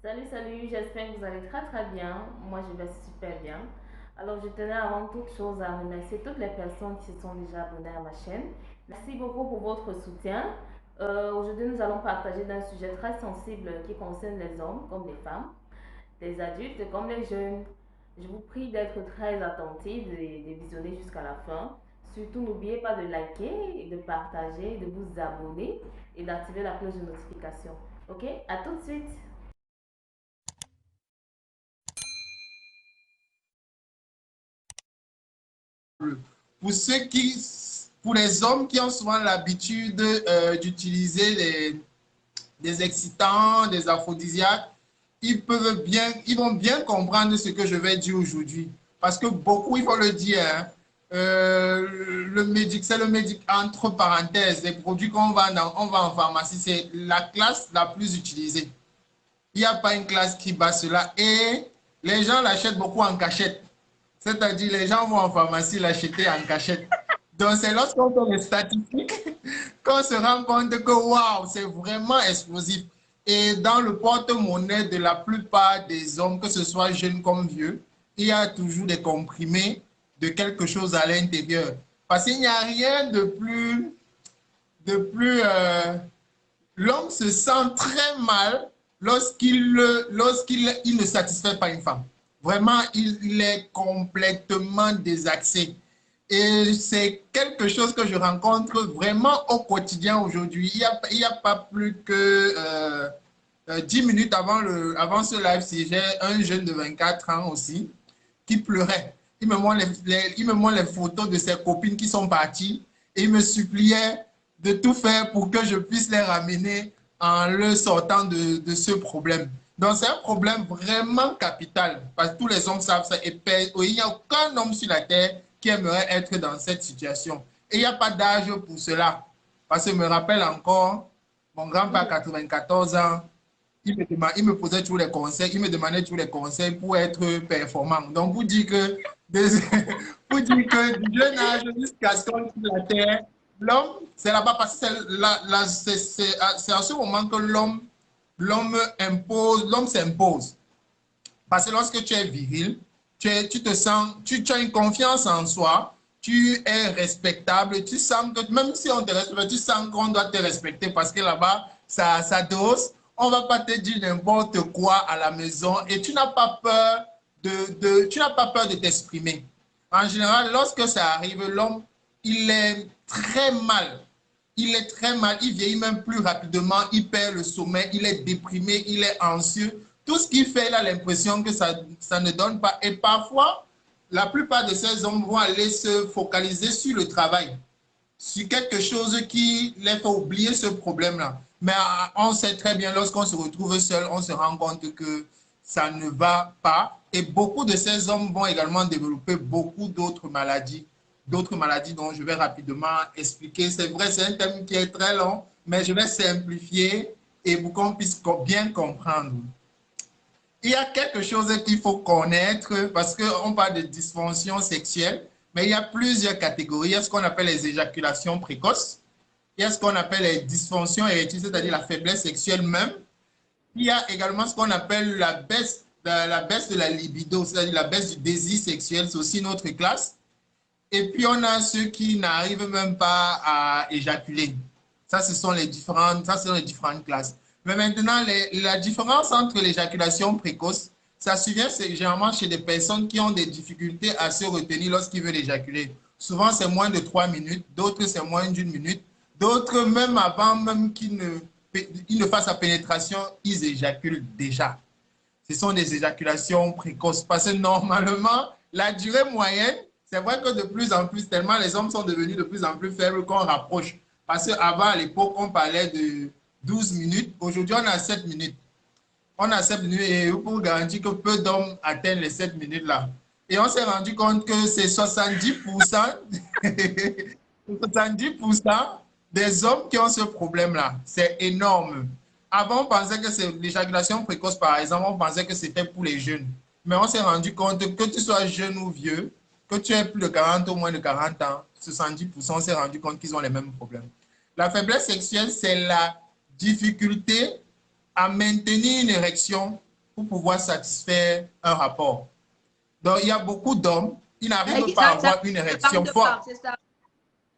Salut, j'espère que vous allez très bien. Moi, je vais super bien. Alors, je tenais avant toute chose à remercier toutes les personnes qui se sont déjà abonnées à ma chaîne. Merci beaucoup pour votre soutien. Aujourd'hui, nous allons partager d'un sujet très sensible qui concerne les hommes comme les femmes, les adultes comme les jeunes. Je vous prie d'être très attentifs et de visionner jusqu'à la fin. Surtout, n'oubliez pas de liker, de partager, de vous abonner et d'activer la cloche de notification. Ok, à tout de suite. Pour ceux qui, pour les hommes qui ont souvent l'habitude d'utiliser des excitants, des aphrodisiaques, ils vont bien comprendre ce que je vais dire aujourd'hui. Parce que beaucoup, il faut le dire, hein, c'est le médic entre parenthèses, les produits on va en pharmacie, c'est la classe la plus utilisée. Il n'y a pas une classe qui bat cela et les gens l'achètent beaucoup en cachette. C'est-à-dire, les gens vont en pharmacie l'acheter en cachette. Donc, c'est lorsqu'on fait les statistiques qu'on se rend compte que, waouh, c'est vraiment explosif. Et dans le porte-monnaie de la plupart des hommes, que ce soit jeunes comme vieux, il y a toujours des comprimés de quelque chose à l'intérieur. Parce qu'il n'y a rien de plus l'homme se sent très mal lorsqu'il ne satisfait pas une femme. Vraiment, il est complètement désaxé. Et c'est quelque chose que je rencontre vraiment au quotidien aujourd'hui. Il y a pas plus que 10 minutes avant ce live, si j'ai un jeune de 24 ans aussi qui pleurait. Il me montre les photos de ses copines qui sont parties et il me suppliait de tout faire pour que je puisse les ramener en le sortant de ce problème. Donc, c'est un problème vraiment capital parce que tous les hommes savent ça. Et il n'y a aucun homme sur la terre qui aimerait être dans cette situation. Et il n'y a pas d'âge pour cela. Parce que je me rappelle encore, mon grand-père a 94 ans, il me posait tous les conseils, il me demandait tous les conseils pour être performant. Donc, vous dire que du jeune âge jusqu'à ce qu'on quitte la terre, l'homme, c'est là-bas parce que c'est à ce moment que l'homme s'impose. Parce que lorsque tu es viril, tu te sens, tu as une confiance en soi, tu es respectable, tu sens que même si on te respecte, tu sens qu'on doit te respecter parce que là-bas, ça dose. On ne va pas te dire n'importe quoi à la maison et tu n'as pas peur tu n'as pas peur de t'exprimer. En général, lorsque ça arrive, l'homme, il est très mal. Il est très mal, il vieillit même plus rapidement, il perd le sommeil, il est déprimé, il est anxieux. Tout ce qu'il fait, il a l'impression que ça ne donne pas. Et parfois, la plupart de ces hommes vont aller se focaliser sur le travail, sur quelque chose qui les fait oublier ce problème-là. Mais on sait très bien, lorsqu'on se retrouve seul, on se rend compte que ça ne va pas. Et beaucoup de ces hommes vont également développer beaucoup d'autres maladies dont je vais rapidement expliquer. C'est vrai, c'est un thème qui est très long, mais je vais simplifier et pour qu'on puisse bien comprendre. Il y a quelque chose qu'il faut connaître parce qu'on parle de dysfonction sexuelle, mais il y a plusieurs catégories. Il y a ce qu'on appelle les éjaculations précoces. Il y a ce qu'on appelle les dysfonctions érectiles, c'est-à-dire la faiblesse sexuelle même. Il y a également ce qu'on appelle la baisse de la libido, c'est-à-dire la baisse du désir sexuel, c'est aussi notre classe. Et puis, on a ceux qui n'arrivent même pas à éjaculer. Ça, ce sont les différentes classes. Mais maintenant, la différence entre l'éjaculation précoce, ça survient généralement chez des personnes qui ont des difficultés à se retenir lorsqu'ils veulent éjaculer. Souvent, c'est moins de 3 minutes, d'autres, c'est moins d'une minute, d'autres, même avant même qu'ils ne fassent la pénétration, ils éjaculent déjà. Ce sont des éjaculations précoces. Parce que normalement, la durée moyenne, c'est vrai que de plus en plus, tellement les hommes sont devenus de plus en plus faibles qu'on rapproche. Parce qu'avant, à l'époque, on parlait de 12 minutes. Aujourd'hui, on a 7 minutes. On a 7 minutes et pour garantir que peu d'hommes atteignent les 7 minutes-là. Et on s'est rendu compte que c'est 70%, 70% des hommes qui ont ce problème-là. C'est énorme. Avant, on pensait que c'est l'éjaculation précoce, par exemple, on pensait que c'était pour les jeunes. Mais on s'est rendu compte que tu sois jeune ou vieux, que tu aies plus de 40 ou moins de 40 ans, 70%, on s'est rendu compte qu'ils ont les mêmes problèmes. La faiblesse sexuelle, c'est la difficulté à maintenir une érection pour pouvoir satisfaire un rapport. Donc, il y a beaucoup d'hommes qui n'arrivent pas à Ça avoir une érection forte. C'est ça.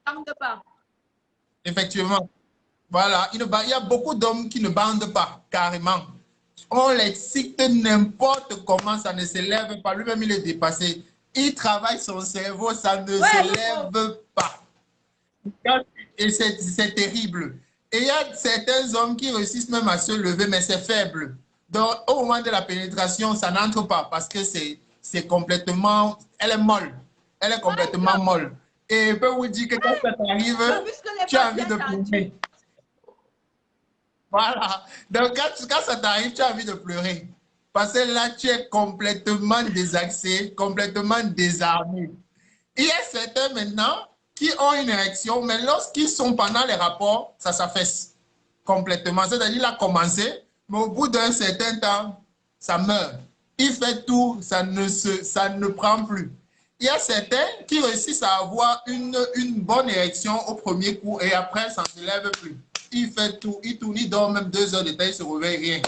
Bande pas. Effectivement. Voilà, il y a beaucoup d'hommes qui ne bandent pas, carrément. On l'excite n'importe comment, ça ne se lève pas. Lui-même, il est dépassé. Il travaille son cerveau, ça ne se lève pas. Et c'est terrible. Et il y a certains hommes qui réussissent même à se lever, mais c'est faible. Donc, au moment de la pénétration, ça n'entre pas parce que c'est complètement... Elle est molle. Elle est complètement molle. Et je peux vous dire que quand ça t'arrive, tu as envie de pleurer. Voilà. Donc, quand ça t'arrive, tu as envie de pleurer. Parce que là, tu es complètement désaxé, complètement désarmé. Il y a certains maintenant qui ont une érection, mais lorsqu'ils sont pendant les rapports, ça s'affaisse complètement. C'est-à-dire qu'il a commencé, mais au bout d'un certain temps, ça meurt. Il fait tout, ça ne prend plus. Il y a certains qui réussissent à avoir une bonne érection au premier coup et après, ça ne se lève plus. Il fait tout, il tourne, il dort même 2 heures de temps, il ne se réveille rien.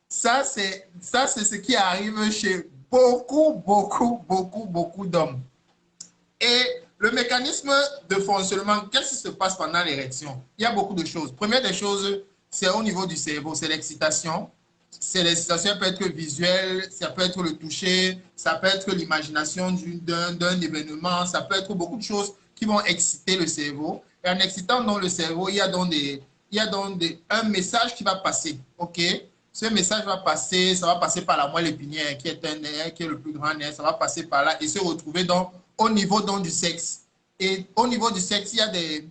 Ça, c'est ce qui arrive chez beaucoup d'hommes. Et le mécanisme de fonctionnement, qu'est-ce qui se passe pendant l'érection? Il y a beaucoup de choses. Première des choses, c'est au niveau du cerveau, c'est l'excitation. L'excitation peut être visuelle, ça peut être le toucher, ça peut être l'imagination d'un événement, ça peut être beaucoup de choses qui vont exciter le cerveau. Et en excitant dans le cerveau, il y a donc un message qui va passer. OK? Ce message va passer, ça va passer par la moelle épinière, qui est un nerf, qui est le plus grand nerf, ça va passer par là et se retrouver au niveau du sexe. Et au niveau du sexe, il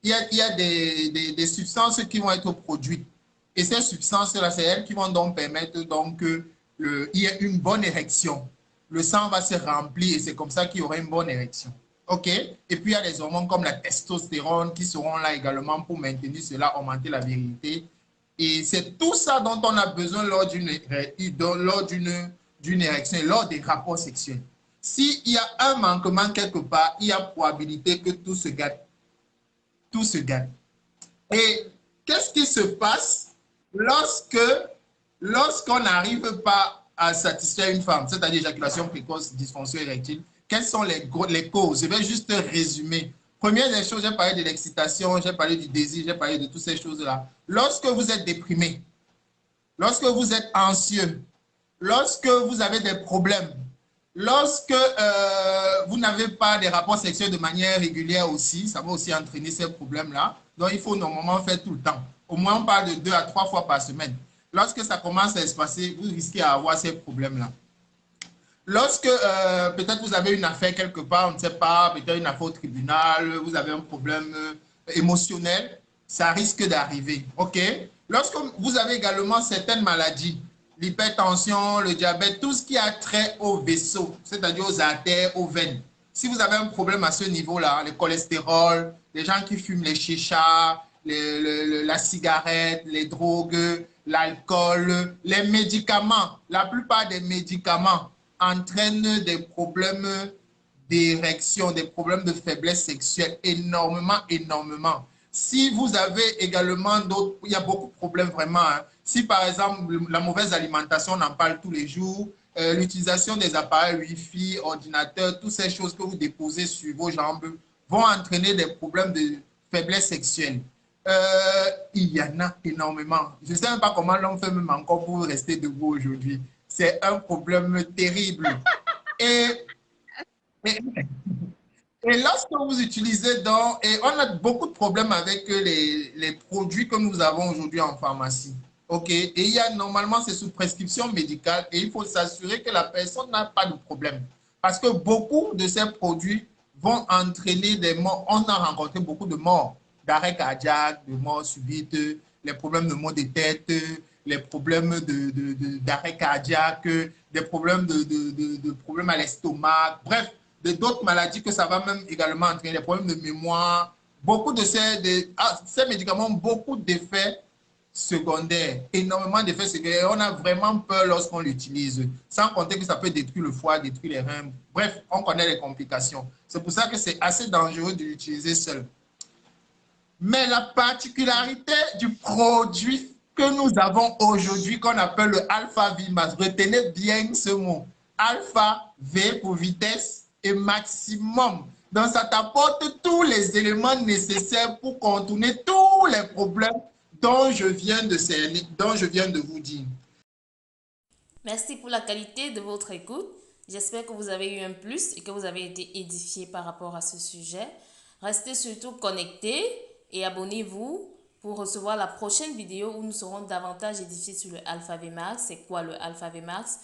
y a des substances qui vont être produites. Et ces substances-là, c'est elles qui vont donc permettre qu'il y ait une bonne érection. Le sang va se remplir et c'est comme ça qu'il y aura une bonne érection. OK? Et puis, il y a des hormones comme la testostérone qui seront là également pour maintenir cela, augmenter la virilité. Et c'est tout ça dont on a besoin lors d'une érection, lors des rapports sexuels. S'il y a un manquement quelque part, il y a probabilité que tout se gâte. Tout se gâte. Et qu'est-ce qui se passe lorsqu'on n'arrive pas à satisfaire une femme, c'est-à-dire éjaculation précoce, dysfonction érectile? Quelles sont les causes? Je vais juste résumer. Première des choses, j'ai parlé de l'excitation, j'ai parlé du désir, j'ai parlé de toutes ces choses-là. Lorsque vous êtes déprimé, lorsque vous êtes anxieux, lorsque vous avez des problèmes, lorsque vous n'avez pas des rapports sexuels de manière régulière aussi, ça va aussi entraîner ces problèmes-là. Donc, il faut normalement faire tout le temps. Au moins, on parle de 2 à 3 fois par semaine. Lorsque ça commence à se passer, vous risquez d'avoir ces problèmes-là. Lorsque peut-être vous avez une affaire quelque part, on ne sait pas, peut-être une affaire au tribunal, vous avez un problème émotionnel, ça risque d'arriver. OK? Lorsque vous avez également certaines maladies, l'hypertension, le diabète, tout ce qui a trait aux vaisseaux, c'est-à-dire aux artères, aux veines. Si vous avez un problème à ce niveau-là, le cholestérol, les gens qui fument les chichas, la cigarette, les drogues, l'alcool, les médicaments, la plupart des médicaments entraînent des problèmes d'érection, des problèmes de faiblesse sexuelle, énormément. Si vous avez également d'autres, il y a beaucoup de problèmes vraiment. Hein. Si par exemple, la mauvaise alimentation, on en parle tous les jours, l'utilisation des appareils Wi-Fi, ordinateurs, toutes ces choses que vous déposez sur vos jambes vont entraîner des problèmes de faiblesse sexuelle. Il y en a énormément. Je ne sais même pas comment l'on fait même encore pour rester debout aujourd'hui. C'est un problème terrible. Et lorsque vous utilisez et on a beaucoup de problèmes avec les produits que nous avons aujourd'hui en pharmacie. OK? Et il y a normalement, c'est sous prescription médicale et il faut s'assurer que la personne n'a pas de problème. Parce que beaucoup de ces produits vont entraîner des morts. On a rencontré beaucoup de morts, d'arrêt cardiaque, de morts subites, les problèmes de maux de tête, les problèmes d'arrêt cardiaque, des problèmes de problèmes à l'estomac, bref, d'autres maladies que ça va même également entraîner, des problèmes de mémoire. Beaucoup de ces médicaments ont beaucoup d'effets secondaires, énormément d'effets secondaires. On a vraiment peur lorsqu'on l'utilise, sans compter que ça peut détruire le foie, détruire les reins. Bref, on connaît les complications. C'est pour ça que c'est assez dangereux de l'utiliser seul. Mais la particularité du produit que nous avons aujourd'hui qu'on appelle le alpha Vmax. Retenez bien ce mot. Alpha, V pour vitesse et maximum. Donc, ça t'apporte tous les éléments nécessaires pour contourner tous les problèmes dont je viens de vous dire. Merci pour la qualité de votre écoute. J'espère que vous avez eu un plus et que vous avez été édifié par rapport à ce sujet. Restez surtout connectés et abonnez-vous pour recevoir la prochaine vidéo où nous serons davantage édifiés sur le Alpha Vmax. C'est quoi le Alpha Vmax?